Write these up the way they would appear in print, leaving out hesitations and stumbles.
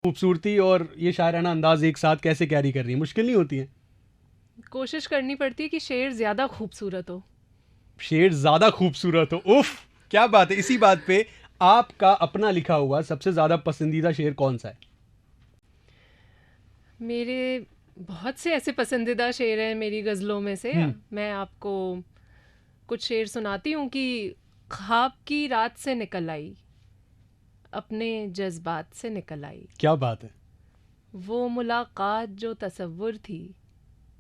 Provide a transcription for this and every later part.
खूबसूरती और ये शायराना अंदाज एक साथ कैसे कैरी कर रही है? मुश्किल नहीं होती है? कोशिश करनी पड़ती है कि शेर ज़्यादा खूबसूरत हो। शेर ज्यादा खूबसूरत हो, उफ, क्या बात है। इसी बात पे आपका अपना लिखा हुआ सबसे ज्यादा पसंदीदा शेर कौन सा है? मेरे बहुत से ऐसे पसंदीदा शेर हैं मेरी गज़लों में से। हम्म। मैं आपको कुछ शेर सुनाती हूँ कि ख्वाब की रात से निकल आई, अपने जज्बात से निकल आई, क्या बात है। वो मुलाकात जो तसव्वुर थी,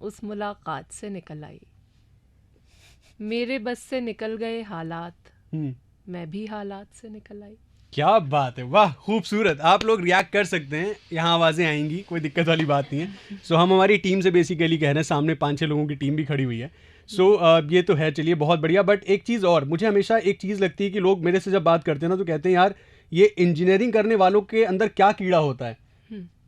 उस मुलाकात से निकल आई, मेरे बस से निकल गए हालात, हम्म। मैं भी हालात से निकल आई। क्या बात है, वाह, खूबसूरत। आप लोग रिएक्ट कर सकते हैं, यहाँ आवाज़ें आएंगी, कोई दिक्कत वाली बात नहीं है। सो हम हमारी टीम से बेसिकली कह रहे हैं, सामने 5-6 लोगों की टीम भी खड़ी हुई है। सो ये तो है, चलिए बहुत बढ़िया। बट एक चीज़ और, मुझे हमेशा एक चीज़ लगती है कि लोग मेरे से जब बात करते हैं ना तो कहते हैं यार ये इंजीनियरिंग करने वालों के अंदर क्या कीड़ा होता है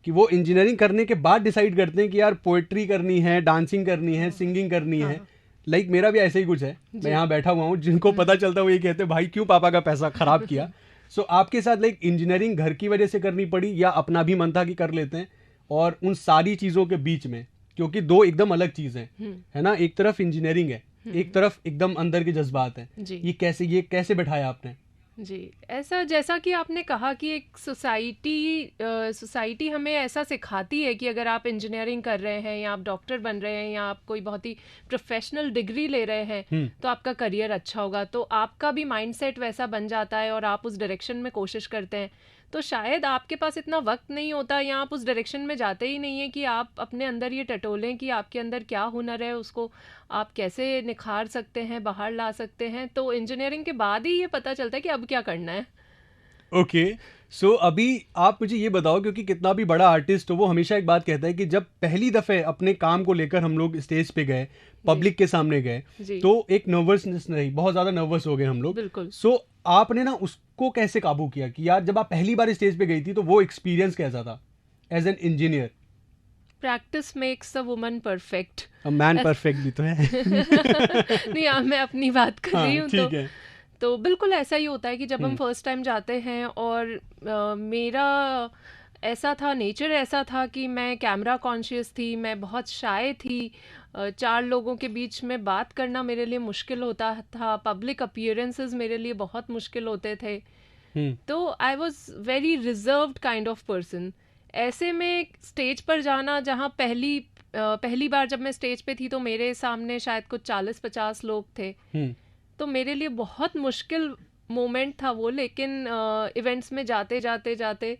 कि वो इंजीनियरिंग करने के बाद डिसाइड करते हैं कि यार पोएट्री करनी है, डांसिंग करनी है, सिंगिंग करनी है। हाँ लाइक मेरा भी ऐसा ही कुछ है। मैं जी। यहाँ बैठा हुआ हूँ, जिनको पता चलता है वो ये कहते हैं भाई क्यों पापा का पैसा खराब किया। सो आपके साथ लाइक इंजीनियरिंग घर की वजह से करनी पड़ी या अपना भी मन था कि कर लेते हैं? और उन सारी चीज़ों के बीच में, क्योंकि दो एकदम अलग चीज़ हैं, है ना, एक तरफ इंजीनियरिंग है, एक तरफ एकदम अंदर के जज्बात हैं, जी ये कैसे बैठाया आपने? जी, ऐसा जैसा कि आपने कहा कि एक सोसाइटी हमें ऐसा सिखाती है कि अगर आप इंजीनियरिंग कर रहे हैं या आप डॉक्टर बन रहे हैं या आप कोई बहुत ही प्रोफेशनल डिग्री ले रहे हैं तो आपका करियर अच्छा होगा, तो आपका भी माइंडसेट वैसा बन जाता है और आप उस डायरेक्शन में कोशिश करते हैं। तो शायद आपके पास इतना वक्त नहीं होता या आप उस डायरेक्शन में जाते ही नहीं है कि आप अपने अंदर ये टटोलें कि आपके अंदर क्या हुनर है, उसको आप कैसे निखार सकते हैं, बाहर ला सकते हैं। तो इंजीनियरिंग के बाद ही ये पता चलता है कि अब क्या करना है। ओके। सो अभी आप मुझे ये बताओ, क्योंकि कितना भी बड़ा आर्टिस्ट हो वो हमेशा एक बात कहता है कि जब पहली दफे अपने काम को लेकर हम लोग स्टेज पे गए, जी पब्लिक के सामने गए, जी तो एक नर्वसनेस रही, बहुत ज्यादा नर्वस हो गए हम लोग। बिल्कुल। सो आपने ना उसको कैसे काबू किया कि यार जब आप पहली बार स्टेज पे गई थी तो वो एक्सपीरियंस कैसा था as an engineer? Practice makes a woman perfect. Man perfect भी तो है। नहीं, मैं अपनी बात कर रही हाँ हूँ। ठीक है। तो बिल्कुल ऐसा ही होता है कि जब हम हम्म। फर्स्ट टाइम जाते हैं और मेरा ऐसा था, नेचर ऐसा था कि मैं कैमरा कॉन्शियस थी, मैं बहुत शाय थी। 4 लोगों के बीच में बात करना मेरे लिए मुश्किल होता था, पब्लिक अपीयरेंसेस मेरे लिए बहुत मुश्किल होते थे। हम्म। तो I was very reserved kind of person. ऐसे में स्टेज पर जाना, जहाँ पहली बार जब मैं स्टेज पे थी तो मेरे सामने शायद कुछ 40-50 लोग थे, हम्म। तो मेरे लिए बहुत मुश्किल मोमेंट था वो। लेकिन इवेंट्स में जाते जाते जाते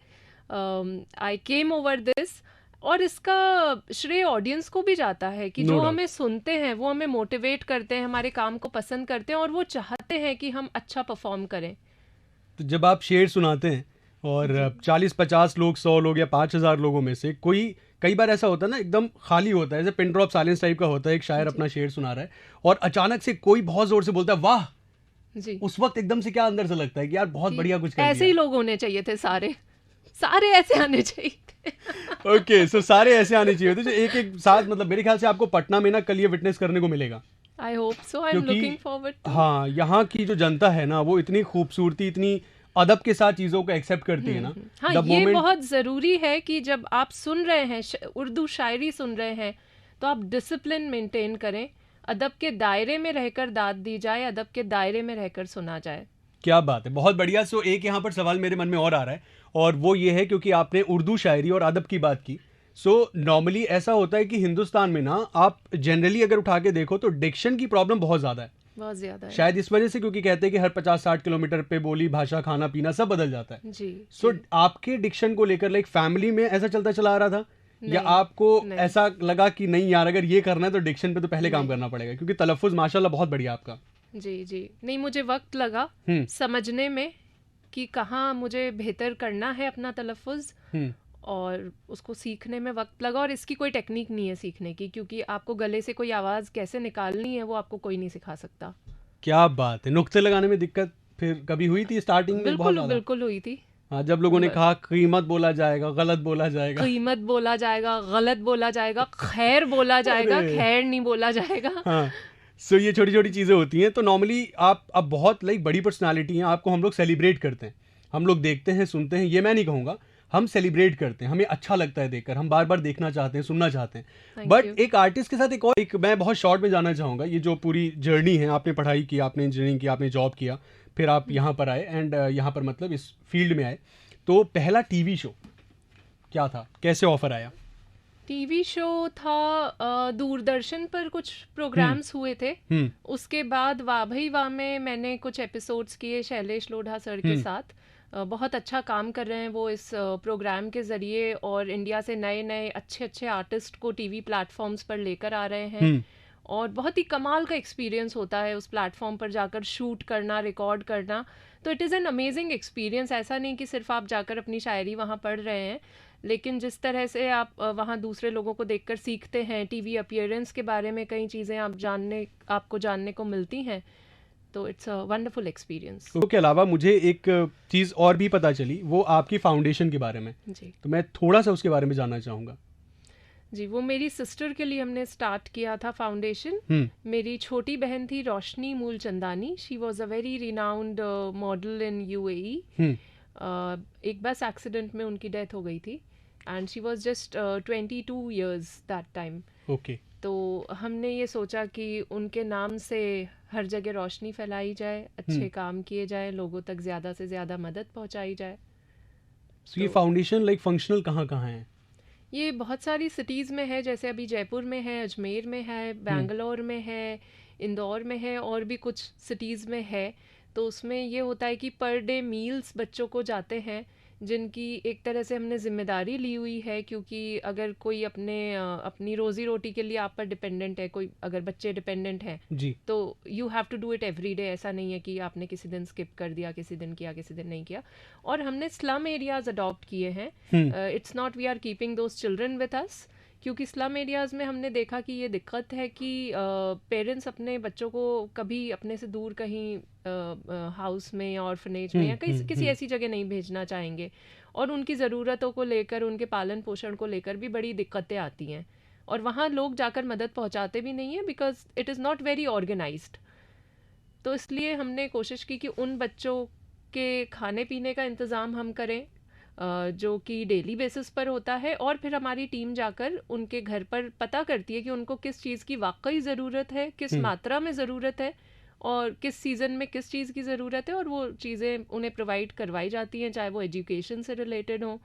आई केम ओवर दिस। और इसका श्रेय ऑडियंस को भी जाता है कि नो जो डाउट। हमें सुनते हैं वो हमें मोटिवेट करते हैं, हमारे काम को पसंद करते हैं और वो चाहते हैं कि हम अच्छा परफॉर्म करें। तो जब आप शेर सुनाते हैं और जी 40-50 लोग, 100 लोग या 5,000 लोगों में से कोई, कई बार ऐसा होता है ना एकदम खाली होता है, जैसे पिन ड्रॉप साइलेंस टाइप का होता है, एक शायर जी अपना शेर सुना रहा है और अचानक से कोई बहुत जोर से बोलता है वाह, जी, उस वक्त एकदम से क्या अंदर से लगता है कि यार बहुत कि बढ़िया कुछ कर ऐसे ही दिया? लोग होने चाहिए थे, सारे सारे ऐसे आने चाहिए थे। ओके, सो सारे ऐसे आने चाहिए थे जो एक एक साथ, मतलब मेरे ख्याल से आपको पटना में ना कल ये विटनेस करने को मिलेगा। I hope so, I am क्योंकि लुकिंग फॉरवर्ड टू। हाँ, यहाँ की जो जनता है ना वो इतनी खूबसूरती, इतनी अदब के साथ चीज़ों को एक्सेप्ट करती है ना, हाँ, द ये मोमेंट। बहुत ज़रूरी है कि जब आप सुन रहे हैं उर्दू शायरी सुन रहे हैं तो आप डिसिप्लिन मेंटेन करें, अदब के दायरे में रहकर दाद दी जाए, अदब के दायरे में रहकर सुना जाए। क्या बात है, बहुत बढ़िया। सो एक यहाँ पर सवाल मेरे मन में और आ रहा है, और वो ये है क्योंकि आपने उर्दू शायरी और अदब की बात की। सो नॉर्मली ऐसा होता है कि हिंदुस्तान में ना आप जनरली अगर उठा के देखो तो डिक्शन की प्रॉब्लम बहुत ज़्यादा है। बहुत ज़्यादा है। शायद इस वजह से, क्योंकि कहते हैं कि हर 50-60 किलोमीटर पे बोली भाषा, खाना पीना सब बदल जाता है। जी सो जी। आपके डिक्शन को लेकर लाइक फैमिली में ऐसा चलता चला आ रहा था, या नहीं आपको नहीं ऐसा लगा कि नहीं यार अगर ये करना है तो डिक्शन पे तो पहले काम नहीं। करना पड़ेगा, क्योंकि तलफ़ुज़ माशाल्लाह बहुत बढ़िया आपका। जी जी, नहीं, मुझे वक्त लगा हम्म। समझने में कि कहाँ मुझे बेहतर करना है अपना तलफ़ुज़, हम्म। और उसको सीखने में वक्त लगा। और इसकी कोई टेक्निक नहीं है सीखने की, क्योंकि आपको गले से कोई आवाज़ कैसे निकालनी है वो आपको कोई नहीं सिखा सकता। क्या बात है, नुक्ते लगाने में दिक्कत फिर कभी हुई थी स्टार्टिंग में बहुत बिल्कुल ज़्यादा? बिल्कुल हुई थी। हाँ, जब लोगों ने ब- कहा कीमत बोला जाएगा, गलत बोला जाएगा। कीमत बोला जाएगा, गलत बोला जाएगा, खैर बोला जाएगा, अरे खैर नहीं बोला जाएगा। हाँ। सो ये छोटी छोटी चीज़ें होती हैं। तो नॉर्मली आप अब बहुत लाइक बड़ी पर्सनालिटी हैं, आपको हम लोग सेलिब्रेट करते हैं, हम लोग देखते हैं, सुनते हैं, ये मैं नहीं कहूँगा। हम सेलिब्रेट करते हैं, हमें अच्छा लगता है देखकर, हम बार बार देखना चाहते हैं, सुनना चाहते हैं. Thank but you. एक आर्टिस्ट के साथ एक मैं बहुत शॉर्ट में जानना चाहूँगा, ये जो पूरी जर्नी है, आपने पढ़ाई की, आपने इंजीनियरिंग की, आपने जॉब किया, फिर आप यहाँ पर आए एंड यहाँ पर मतलब इस फील्ड में आए, तो पहला टीवी शो क्या था, कैसे ऑफर आया? टीवी शो था दूरदर्शन पर कुछ प्रोग्राम्स हुए थे. उसके बाद वाह भाई वाह में मैंने कुछ एपिसोड्स किए शैलेश लोढ़ा सर के साथ. बहुत अच्छा काम कर रहे हैं वो इस प्रोग्राम के ज़रिए, और इंडिया से नए नए अच्छे अच्छे आर्टिस्ट को टीवी प्लेटफॉर्म्स पर लेकर आ रहे हैं. और बहुत ही कमाल का एक्सपीरियंस होता है उस प्लेटफॉर्म पर जाकर शूट करना, रिकॉर्ड करना. तो it is an amazing experience. ऐसा नहीं कि सिर्फ आप जाकर अपनी शायरी वहाँ पढ़ रहे हैं, लेकिन जिस तरह से आप वहाँ दूसरे लोगों को देखकर सीखते हैं, टीवी अपीयरेंस के बारे में कई चीज़ें आपको जानने को मिलती हैं. तो इट्स अ वंडरफुल एक्सपीरियंस. उसके अलावा मुझे एक चीज़ और भी पता चली, वो आपकी फाउंडेशन के बारे में. जी तो मैं थोड़ा सा उसके बारे में जानना चाहूँगा. जी, वो मेरी सिस्टर के लिए हमने स्टार्ट किया था फाउंडेशन. मेरी छोटी बहन थी Roshni Mulchandani. She was a very renowned model in UAE. एक बस एक्सीडेंट में उनकी डेथ हो गई थी and she was just 22 years that time. Okay. तो हमने ये सोचा कि उनके नाम से हर जगह रोशनी फैलाई जाए, अच्छे काम किए जाए, लोगों तक ज़्यादा से ज़्यादा मदद पहुंचाई जाए. तो ये फाउंडेशन लाइक फंक्शनल कहाँ कहाँ है? ये बहुत सारी सिटीज़ में है, जैसे अभी जयपुर में है, अजमेर में है, बेंगलोर में है, इंदौर में है, और भी कुछ सिटीज़ में है. तो उसमें ये होता है कि पर डे मील्स बच्चों को जाते हैं, जिनकी एक तरह से हमने जिम्मेदारी ली हुई है, क्योंकि अगर कोई अपनी रोज़ी रोटी के लिए आप पर डिपेंडेंट है, कोई अगर बच्चे डिपेंडेंट हैं जी. तो you have to do it every day. ऐसा नहीं है कि आपने किसी दिन स्किप कर दिया, किसी दिन किया, किसी दिन नहीं किया. और हमने स्लम एरियाज अडॉप्ट किए हैं. It's not we are keeping those children with us, क्योंकि स्लम एरियाज़ में हमने देखा कि ये दिक्कत है कि पेरेंट्स अपने बच्चों को कभी अपने से दूर कहीं हाउस में या ऑर्फनेज में या किसी ऐसी जगह नहीं भेजना चाहेंगे, और उनकी ज़रूरतों को लेकर, उनके पालन पोषण को लेकर भी बड़ी दिक्कतें आती हैं, और वहाँ लोग जाकर मदद पहुँचाते भी नहीं हैं because it is not very organised. तो इसलिए हमने कोशिश की कि उन बच्चों के खाने पीने का इंतज़ाम हम करें, जो कि डेली बेसिस पर होता है, और फिर हमारी टीम जाकर उनके घर पर पता करती है कि उनको किस चीज़ की वाकई ज़रूरत है, किस मात्रा में ज़रूरत है, और किस सीज़न में किस चीज़ की ज़रूरत है, और वो चीज़ें उन्हें प्रोवाइड करवाई जाती हैं, चाहे वो एजुकेशन से रिलेटेड हो.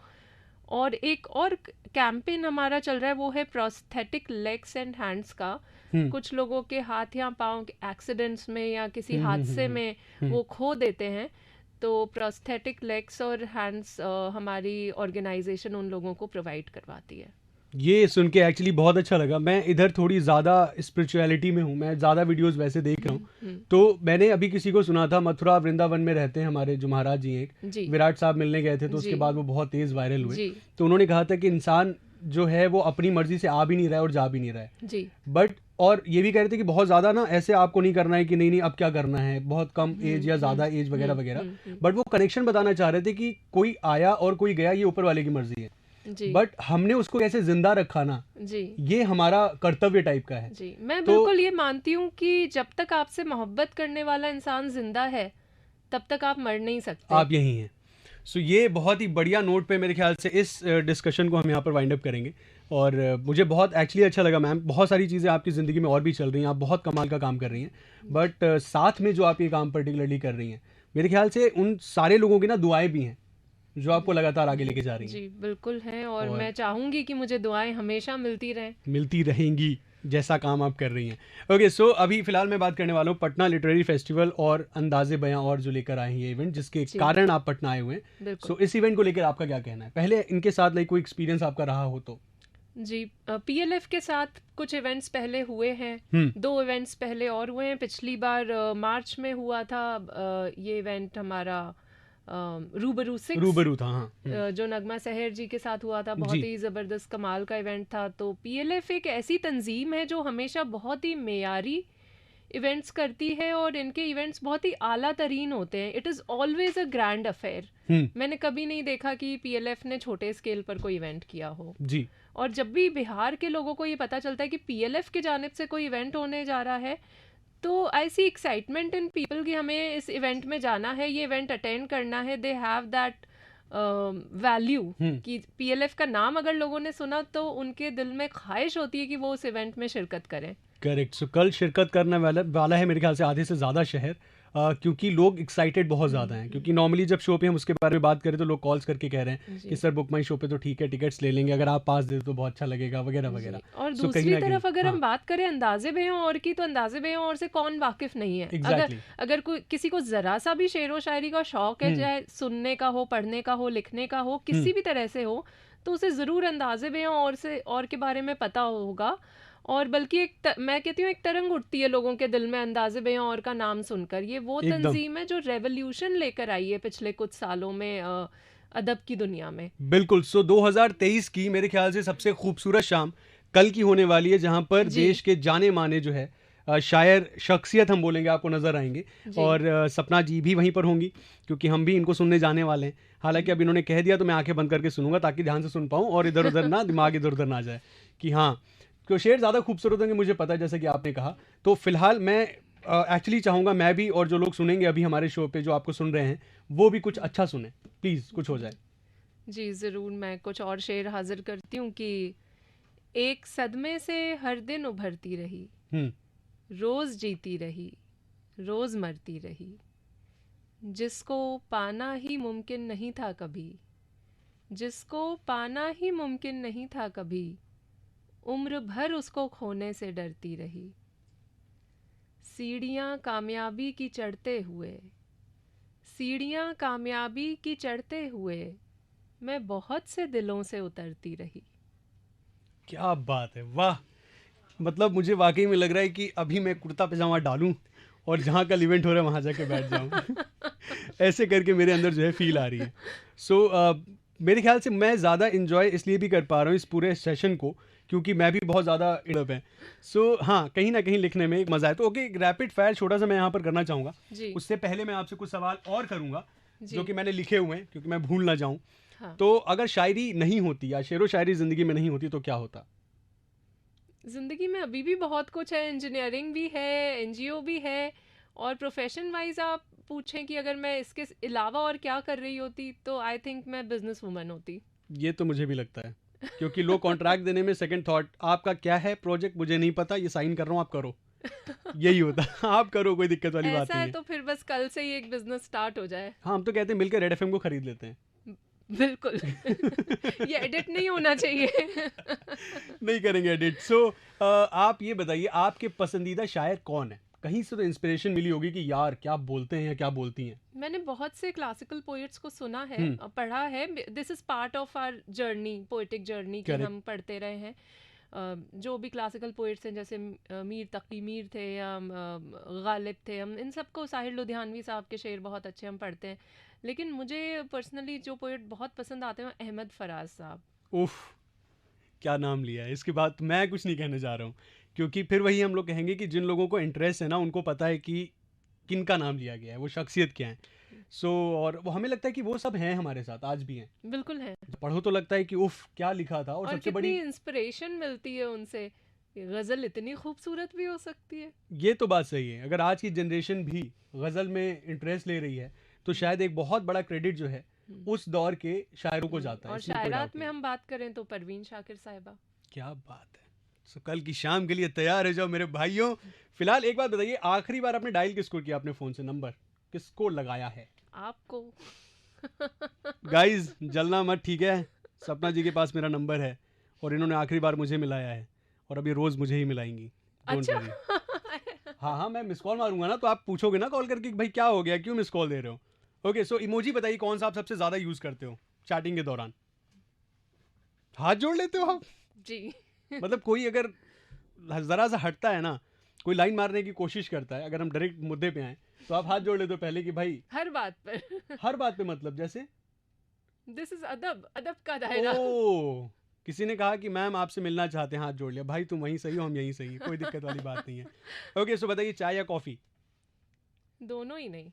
और एक और कैंपेन हमारा चल रहा है, वो है प्रोस्थेटिक लेग्स एंड हैंड्स का. कुछ लोगों के हाथ या पाँव एक्सीडेंट्स में या किसी हादसे में वो खो देते हैं. तो प्रोस्थेटिक लेग्स और हैंड्स हमारी ऑर्गेनाइजेशन उन लोगों को प्रोवाइड करवाती है. ये सुन के एक्चुअली बहुत अच्छा लगा. मैं इधर थोड़ी ज़्यादा स्पिरिचुअलिटी में हूँ, मैं ज़्यादा वीडियोस वैसे देख रहा हूँ. तो मैंने अभी किसी को सुना था, मथुरा वृंदावन में रहते हैं हमारे जो महाराज जी एक, विराट साहब मिलने गए थे, तो उसके बाद वो बहुत तेज़ वायरल हुए. तो उन्होंने कहा था कि इंसान जो है वो अपनी मर्जी से आ भी नहीं रहा है और जा भी नहीं रहा है जी. बट और ये भी कह रहे थे कि बहुत ज़्यादा ना ऐसे आपको नहीं करना है कि नहीं अब क्या करना है, बहुत कम एज या ज़्यादा एज वगैरह वगैरह. बट वो कनेक्शन बताना चाह रहे थे कि कोई आया और कोई गया, ये ऊपर वाले की मर्जी है. बट हमने उसको कैसे जिंदा रखा ना जी, ये हमारा कर्तव्य टाइप का है. जी, मैं बिल्कुल ये मानती हूँ कि जब तक आपसे मोहब्बत करने वाला इंसान जिंदा है तब तक आप मर नहीं सकते. आप यही हैं. सो ये बहुत ही बढ़िया नोट पे मेरे ख्याल से इस डिस्कशन को हम यहाँ पर वाइंड अप करेंगे. और मुझे बहुत एक्चुअली अच्छा लगा मैम. बहुत सारी चीज़ें आपकी ज़िंदगी में और भी चल रही हैं, आप बहुत कमाल का काम कर रही हैं, बट साथ में जो आप ये काम पर्टिकुलरली कर रही हैं, मेरे ख्याल से उन सारे लोगों की ना दुआएं भी हैं जो आपको लगातार आगे लेके जा रही हैं. जी बिल्कुल हैं, और मैं चाहूँगी कि मुझे दुआएं हमेशा मिलती रहेंगी जैसा काम आप कर रही हैं. ओके, सो अभी फिलहाल मैं बात करने वाला हूँ पटना लिटरेरी फेस्टिवल और अंदाजे बयां और जो लेकर आए हैं ये इवेंट, जिसके कारण आप पटना आए हुए हैं. सो इस इवेंट को लेकर आपका क्या कहना है? पहले इनके साथ लाइक कोई एक्सपीरियंस आपका रहा हो तो. जी, PLF के साथ कुछ इवेंट्स पहले हुए हैं. 2 इवेंट्स पहले और हुए हैं. पिछली बार मार्च में हुआ था ये इवेंट हमारा रूबरू 6 था. हाँ. जो नगमा सहर जी के साथ हुआ था. बहुत ही ज़बरदस्त कमाल का इवेंट था. तो PLF एक ऐसी तंजीम है जो हमेशा बहुत ही मेयारी इवेंट्स करती है, और इनके इवेंट्स बहुत ही आला तरीन होते हैं. It is always a grand affair. मैंने कभी नहीं देखा कि PLF ने छोटे स्केल पर कोई इवेंट किया हो. जी. और जब भी बिहार के लोगों को ये पता चलता है कि PLF की जानिब से कोई इवेंट होने जा रहा है, तो आई सी एक्साइटमेंट इन पीपल कि हमें इस इवेंट में जाना है, ये इवेंट अटेंड करना है. दे हैव दैट वैल्यू कि पीएलएफ का नाम अगर लोगों ने सुना तो उनके दिल में ख्वाहिश होती है कि वो उस इवेंट में शिरकत करें। करेक्ट। सो कल शिरकत करने वाला है मेरे ख्याल से आधे से ज़्यादा शहर, क्योंकि लोग एक्साइटेड बहुत ज़्यादा हैं। क्योंकि नॉर्मली जब शो पे हम उसके बारे में बात करें तो लोग कॉल्स करके कह रहे हैं कि सर बुक माई शो पे तो ठीक है, टिकट्स ले लेंगे, अगर आप पास दे दो तो बहुत अच्छा लगेगा वगैरह वगैरह। और सो कहीं दूसरी ना तरफ कहीं अगर हाँ हम बात करें अंदाजे बेयों और की, तो अंदाजे बेयों और से कौन वाकिफ नहीं है। एग्जैक्टली। अगर कोई किसी को जरा सा भी शेरो शायरी का शौक है, चाहे सुनने का हो, पढ़ने का हो, लिखने का हो, किसी भी तरह से हो, तो उसे ज़रूर अंदाजे बेयों और के बारे में पता होगा। और बल्कि मैं कहती हूँ एक तरंग उठती है लोगों के दिल में अंदाजे बेयों और का नाम सुनकर। ये वो एकदम तंजीम है जो रेवोल्यूशन लेकर आई है पिछले कुछ सालों में अदब की दुनिया में। बिल्कुल। सो 2023 की मेरे ख्याल से सबसे खूबसूरत शाम कल की होने वाली है, जहां पर जी देश के जाने माने जो है शायर शख्सियत हम बोलेंगे आपको नजर आएंगे। जी और सपना जी भी वहीं पर होंगी, क्योंकि हम भी इनको सुनने जाने वाले हैं। हालांकि अब इन्होंने कह दिया तो मैं आंखें बंद करके सुनूंगा ताकि ध्यान से सुन पाऊं और इधर उधर ना दिमाग इधर उधर ना जाए कि हाँ, क्यों शेर ज़्यादा खूबसूरत होंगे मुझे पता है, जैसे कि आपने कहा। तो फिलहाल मैं एक्चुअली चाहूँगा मैं भी और जो लोग सुनेंगे अभी हमारे शो पे जो आपको सुन रहे हैं वो भी कुछ अच्छा सुने, प्लीज़ कुछ हो जाए। जी ज़रूर, मैं कुछ और शेर हाजिर करती हूँ कि एक सदमे से हर दिन उभरती रही, हम्म रोज़ जीती रही, रोज़ मरती रही, जिसको पाना ही मुमकिन नहीं था कभी, जिसको पाना ही मुमकिन नहीं था कभी, उम्र भर उसको खोने से डरती रही। सीढ़ियाँ कामयाबी की चढ़ते हुए, सीढ़ियाँ कामयाबी की चढ़ते हुए, मैं बहुत से दिलों से उतरती रही। क्या बात है, वाह। मतलब मुझे वाकई में लग रहा है कि अभी मैं कुर्ता पजामा डालूं और जहाँ का इवेंट हो रहा है वहाँ जाके बैठ जाऊं। ऐसे करके मेरे अंदर जो है फील आ रही है। सो मेरे ख्याल से मैं ज़्यादा इन्जॉय इसलिए भी कर पा रहा हूँ इस पूरे सेशन को, क्योंकि मैं भी बहुत ज़्यादा इडअप है। हाँ, कहीं ना कहीं लिखने में एक मज़ा है। तो ओके, एक रैपिड फायर छोटा सा मैं यहाँ पर करना चाहूँगा। जी उससे पहले मैं आपसे कुछ सवाल और करूँगा जी जो कि मैंने लिखे हुए हैं, क्योंकि मैं भूल ना जाऊँ। हाँ, तो अगर शायरी नहीं होती या शेरो शायरी ज़िंदगी में नहीं होती तो क्या होता? ज़िंदगी में अभी भी बहुत कुछ है, इंजीनियरिंग भी है, एनजीओ भी है। और प्रोफेशन वाइज आप पूछें कि अगर मैं इसके अलावा और क्या कर रही होती, तो आई थिंक मैं बिजनेस वूमन होती। ये तो मुझे भी लगता है, क्योंकि लोग कॉन्ट्रैक्ट देने में सेकंड थॉट, आपका क्या है प्रोजेक्ट मुझे नहीं पता, ये साइन कर रहा हूँ आप करो, यही होता है। आप करो, कोई दिक्कत वाली बात ऐसा नहीं है है। तो फिर बस कल से ही एक बिजनेस स्टार्ट हो जाए। हाँ, हम तो कहते हैं मिलकर रेड एफएम को खरीद लेते हैं। बिल्कुल। ये एडिट नहीं होना चाहिए। नहीं करेंगे एडिट। आप ये बताइए, आपके पसंदीदा शायर कौन है? कहीं से तो इंस्पिरेशन मिली होगी कि यार क्या बोलते हैं या क्या बोलती हैं। मैंने बहुत से क्लासिकल पोइट्स को सुना है, हम्म पढ़ा है। This is part of our journey, poetic journey की करेक्ट। हम पढ़ते रहे हैं। जो भी क्लासिकल पोइट्स हैं, जैसे मीर तकी मीर थे या गालिब थे, हम इन सबको, साहिर लुधियानवी साहब के शेर बहुत अच्छे हम पढ़ते हैं। लेकिन मुझे पर्सनली जो पोइट बहुत पसंद आते हैं वो अहमद फराज साहब। उफ, क्या नाम लिया है। इसके बाद तो मैं कुछ नहीं कहने जा रहा हूँ, क्योंकि फिर वही हम लोग कहेंगे कि जिन लोगों को इंटरेस्ट है ना उनको पता है कि किनका नाम लिया गया है, वो शख्सियत क्या है। और वो हमें लगता है कि वो सब हैं हमारे साथ, आज भी हैं। बिल्कुल है। पढ़ो तो लगता है कि उफ क्या लिखा था। और और सबसे कितनी बड़ी, इंस्पिरेशन मिलती है उनसे। गज़ल इतनी खूबसूरत भी हो सकती है। ये तो बात सही है, अगर आज की जनरेशन भी गज़ल में इंटरेस्ट ले रही है तो शायद एक बहुत बड़ा क्रेडिट जो है उस दौर के शायरों को जाता है, और इसमें कोई शायरात डाउट में नहीं। हम बात करें तो परवीन शाकिर साहिबा। क्या बात है। कल की शाम के लिए तैयार है जाओ मेरे भाइयों। फिलहाल एक बात बताइए, आखिरी बार आपने डायल किसको किया अपने फ़ोन से, नंबर किसको लगाया है? आपको। गाइज जलना मत, ठीक है। सपना जी के पास मेरा नंबर है और इन्होंने आखिरी बार मुझे मिलाया है और अभी रोज़ मुझे ही मिलाएंगी, डोंट अच्छा। वरी। हाँ हाँ, मैं मिस कॉल मारूंगा ना तो आप पूछोगे ना कॉल करके कि भाई क्या हो गया, क्यों मिस कॉल दे रहे हो। ओके, सो इमोजी बताइए कौन सा आप सबसे ज़्यादा यूज़ करते हो चैटिंग के दौरान? हाथ जोड़ लेते हो आप? जी। मतलब कोई अगर ज़रा सा हटता है ना, कोई लाइन मारने की कोशिश करता है, अगर हम डायरेक्ट मुद्दे पे आए तो आप हाथ जोड़ लेते हो पहले कि भाई हर बात पर। हर बात पे, मतलब जैसे दिस इज अदब, अदब का दायरा। ओ, किसी ने कहा कि मैम आपसे मिलना चाहते हैं, हाथ जोड़ लिया, भाई तुम वहीं सही हो हम यहीं सही है, कोई दिक्कत वाली बात नहीं है। ओके, सो बताइए चाय या कॉफ़ी? दोनों ही नहीं।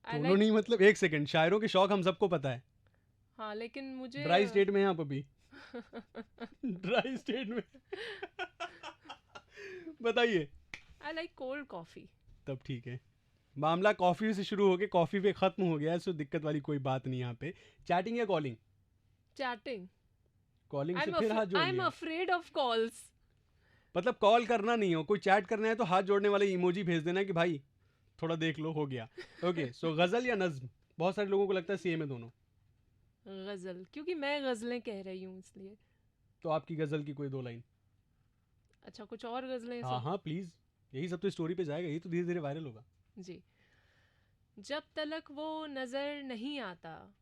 आई दोनों लाइक। नहीं मतलब? एक सेकंड, शायरों के शौक हम सबको पता है। हाँ, लेकिन मुझे ड्राई स्टेट में हैं आप अभी? ड्राई स्टेट में। बताइए। I like cold coffee. तब ठीक है। मामला कॉफ़ी से शुरू होके कॉफ़ी पे ख़त्म हो गया है, सो दिक्कत वाली कोई बात नहीं यहाँ पे। चैटिंग या कॉलिंग? चैटिंग। कॉलिंग से फिर हाथ जोड़ आई एम लिया। Afraid of calls. मतलब कॉल करना नहीं हो, कोई चैट करना है तो हाथ जोड़ने वाले इमोजी भेज देना कि भाई थोड़ा देख लो, हो गया। ओके, सो गज़ल या नज़्म? बहुत सारे लोगों को लगता है सेम है दोनों। गज़ल, क्योंकि मैं गज़लें कह रही हूँ इसलिए। तो आपकी गज़ल की कोई 2 लाइन? अच्छा, कुछ और गज़लें हाँ सुन। हाँ प्लीज़, यही सब तो स्टोरी पे जाएगा, यही तो धीरे धीरे वायरल होगा। जी। जब तलक वो नज़र नहीं आता,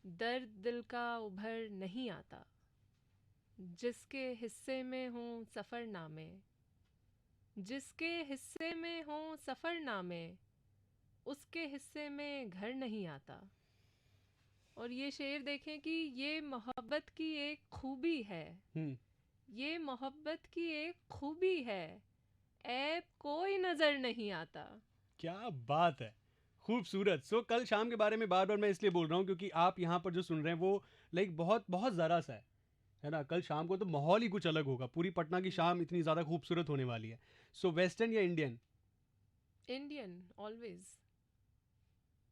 दर्द दिल का उभर नहीं आता, जिसके हिस्से में हों सफ़रनामे, जिसके हिस्से में हों सफ़रनामे, उसके हिस्से में घर नहीं आता। और ये शेर देखें कि ये मोहब्बत की एक खूबी है, ये मोहब्बत की एक खूबी है, ऐब कोई नज़र नहीं आता। क्या बात है, खूबसूरत। सो कल शाम के बारे में बार बार मैं इसलिए बोल रहा हूँ क्योंकि आप यहाँ पर जो सुन रहे हैं वो लाइक बहुत बहुत ज़रा सा है ना। कल शाम को तो माहौल ही कुछ अलग होगा, पूरी पटना की शाम इतनी ज़्यादा खूबसूरत होने वाली है। सो वेस्टर्न या इंडियन? Indian always.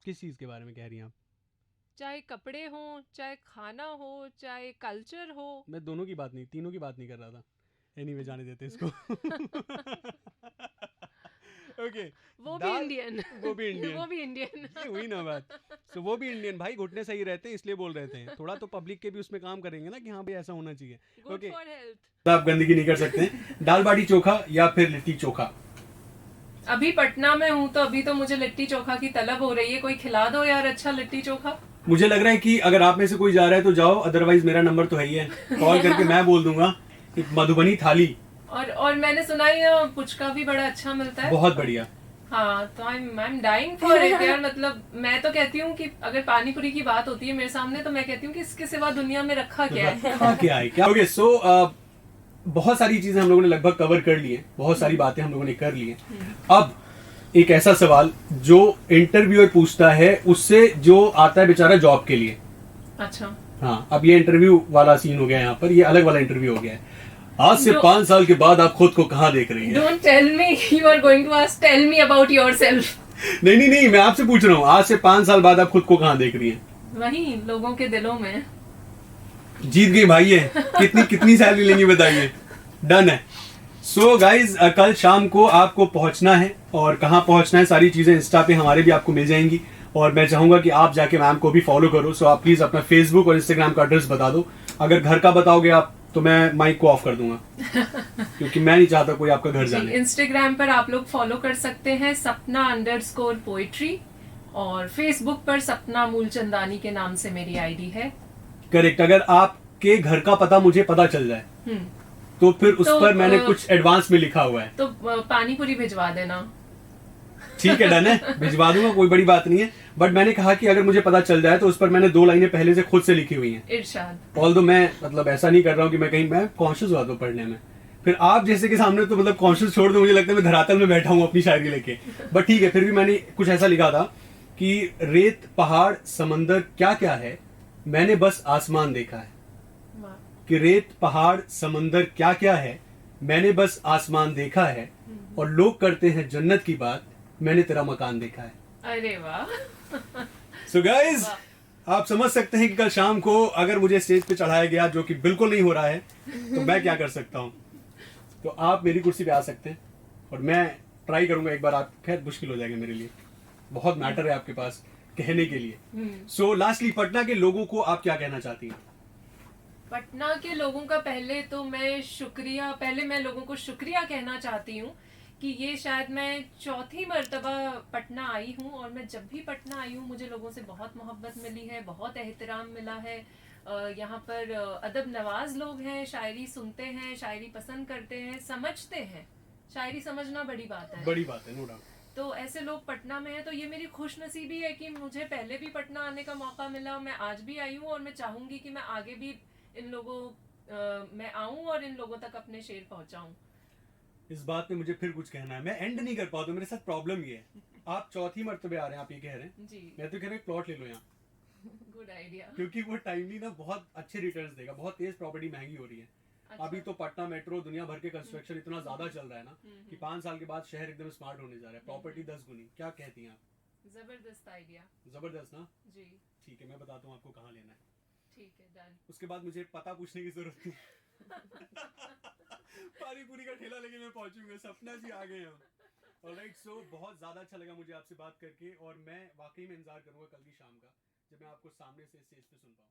किस चीज़ के बारे में कह रही हैं आप? चाहे कपड़े हों, चाहे खाना हो, चाहे कल्चर हो। मैं दोनों की बात नहीं, तीनों की बात नहीं कर रहा था। एनीवे जाने देते इसको। ओके, वो भी इंडियन। वो भी इंडियन, वो भी इंडियन। ये हुई ना बात। सो वो भी इंडियन भाई, घुटने सही रहते हैं इसलिए बोल रहे थे। थोड़ा तो पब्लिक के भी उसमें काम करेंगे ना कि हाँ भाई ऐसा होना चाहिए। Good for health. तो आप गंदगी नहीं कर सकते हैं। दाल बाटी चोखा या फिर लिट्टी चोखा? अभी पटना में हूँ तो अभी तो मुझे लिट्टी चोखा की तलब हो रही है, कोई खिला दो यार अच्छा लिट्टी चोखा। मुझे लग रहा है कि अगर आप में से कोई जा रहा है तो जाओ, अदरवाइज मेरा नंबर तो है ही है, कॉल करके मैं बोल दूंगा कि मधुबनी थाली। और मैंने सुना है पुचका भी बड़ा अच्छा मिलता है। बहुत बढ़िया। हाँ, तो I am dying for it यार। मतलब मैं तो कहती हूँ कि अगर पानी पूरी की बात होती है मेरे सामने तो मैं कहती हूँ कि इसके सिवा दुनिया में रखा क्या है। हाँ क्या है क्या। ओके, सो बहुत सारी चीजें हम लोगों ने लगभग कवर कर ली हैं, बहुत सारी बातें हम लोगों ने कर ली हैं। अब एक ऐसा सवाल जो इंटरव्यूअर पूछता है उससे जो आता है बेचारा जॉब के लिए। अच्छा। हाँ, अब ये इंटरव्यू वाला सीन हो गया यहाँ पर, ये अलग वाला इंटरव्यू हो गया है। आज से 5 साल के बाद आप खुद को कहाँ देख रही हैं? Don't tell me you are going to ask, tell me about yourself. नहीं, मैं आपसे पूछ रहा हूँ, आज से 5 साल बाद आप खुद को कहाँ देख रही हैं? वही लोगों के दिलों में। जीत गई भाई ये। कितनी सैलरी लेंगी बताइए। डन है। सो गाइज, कल शाम को आपको पहुंचना है, और कहाँ पहुंचना है सारी चीजें इंस्टा पे हमारे भी आपको मिल जाएंगी, और मैं चाहूंगा कि आप जाके मैम को भी फॉलो करो। सो आप प्लीज अपना फेसबुक और इंस्टाग्राम का एड्रेस बता दो। अगर घर का बताओगे आप तो मैं माइक को ऑफ कर दूंगा क्योंकि मैं नहीं चाहता कोई आपका घर जाने। इंस्टाग्राम पर आप लोग फॉलो कर सकते हैं सपना_पोएट्री, और फेसबुक पर सपना मूलचंदानी के नाम से मेरी आईडी है। करेक्ट। अगर आपके घर का पता मुझे पता चल जाए तो फिर उस पर मैंने कुछ एडवांस में लिखा हुआ है, तो पानी पूरी भिजवा देना। ठीक है, डन है, भिजवा दूंगा, कोई बड़ी बात नहीं है। बट मैंने कहा कि अगर मुझे पता चल जाए तो उस पर मैंने 2 लाइनें पहले से खुद से लिखी हुई हैं। इरशाद। ऑल्दो मैं मतलब ऐसा नहीं कर रहा हूँ कि मैं कॉन्शियस हुआ तो पढ़ने में, फिर आप जैसे के सामने तो मतलब कॉन्शियस छोड़ दो, मुझे लगता है मैं धरातल में बैठा हूँ अपनी शायरी लेके। बट ठीक है, फिर भी मैंने कुछ ऐसा लिखा था कि रेत पहाड़ समंदर क्या क्या है, मैंने बस आसमान देखा है। कि रेत पहाड़ समंदर क्या क्या है, मैंने बस आसमान देखा है, और लोग करते हैं जन्नत की बात, मैंने तेरा मकान देखा है। अरे वाह। सो गाइज, आप समझ सकते हैं कि कल शाम को अगर मुझे स्टेज पे चढ़ाया गया, जो कि बिल्कुल नहीं हो रहा है, तो मैं क्या कर सकता हूँ। तो आप मेरी कुर्सी पे आ सकते हैं और मैं ट्राई करूंगा एक बार। आप खैर मुश्किल हो जाएगा मेरे लिए, बहुत मैटर है आपके पास कहने के लिए। सो लास्टली, पटना के लोगों को आप क्या कहना चाहती हैं? पटना के लोगों का पहले मैं लोगों को शुक्रिया कहना चाहती हूँ कि ये शायद मैं चौथी मर्तबा पटना आई हूँ, और मैं जब भी पटना आई हूँ मुझे लोगों से बहुत मोहब्बत मिली है, बहुत एहतराम मिला है। यहाँ पर अदब नवाज लोग हैं, शायरी सुनते हैं, शायरी पसंद करते हैं, समझते हैं। शायरी समझना बड़ी बात है, बड़ी बात है, नो डाउट। तो ऐसे लोग पटना में हैं, तो ये मेरी खुशनसीबी है कि मुझे पहले भी पटना आने का मौका मिला, मैं आज भी आई हूँ, और मैं चाहूंगी कि मैं आगे भी मैं आऊं और इन लोगों तक अपने शेर पहुंचाऊं। इस बात पे मुझे फिर कुछ कहना है, मैं एंड नहीं कर पाता, मेरे साथ प्रॉब्लम ये है। आप चौथी मर्तबे आ रहे हैं, आप ये कह रहे हैं जी। मैं तो कह रहा हूँ प्लॉट ले लो यहाँ। Good idea. क्योंकि वो टाइमली ना बहुत अच्छे रिटर्न्स देगा, बहुत तेज प्रॉपर्टी महंगी हो रही है। अभी तो पटना मेट्रो दुनिया भर के कंस्ट्रक्शन इतना ज्यादा चल रहा है ना कि 5 साल के बाद शहर एकदम स्मार्ट होने जा रहा है, प्रॉपर्टी 10 गुनी। क्या कहती हैं आप? जबरदस्त आइडिया। जबरदस्त ना जी ठीक है, मैं बताता हूँ आपको कहाँ लेना है। ठीक है, डन। उसके बाद मुझे पता पूछने की जरूरत नहीं। पानी पूरी का ठेला लेके मैं पहुंचूंगा, सपना जी आ गए हम। ऑलराइट, सो बहुत ज्यादा अच्छा लगा मुझे आपसे बात करके, और मैं वाकई में इंतजार करूंगा कल की शाम का जब मैं आपको सामने से स्टेज पे सुन पाऊँ।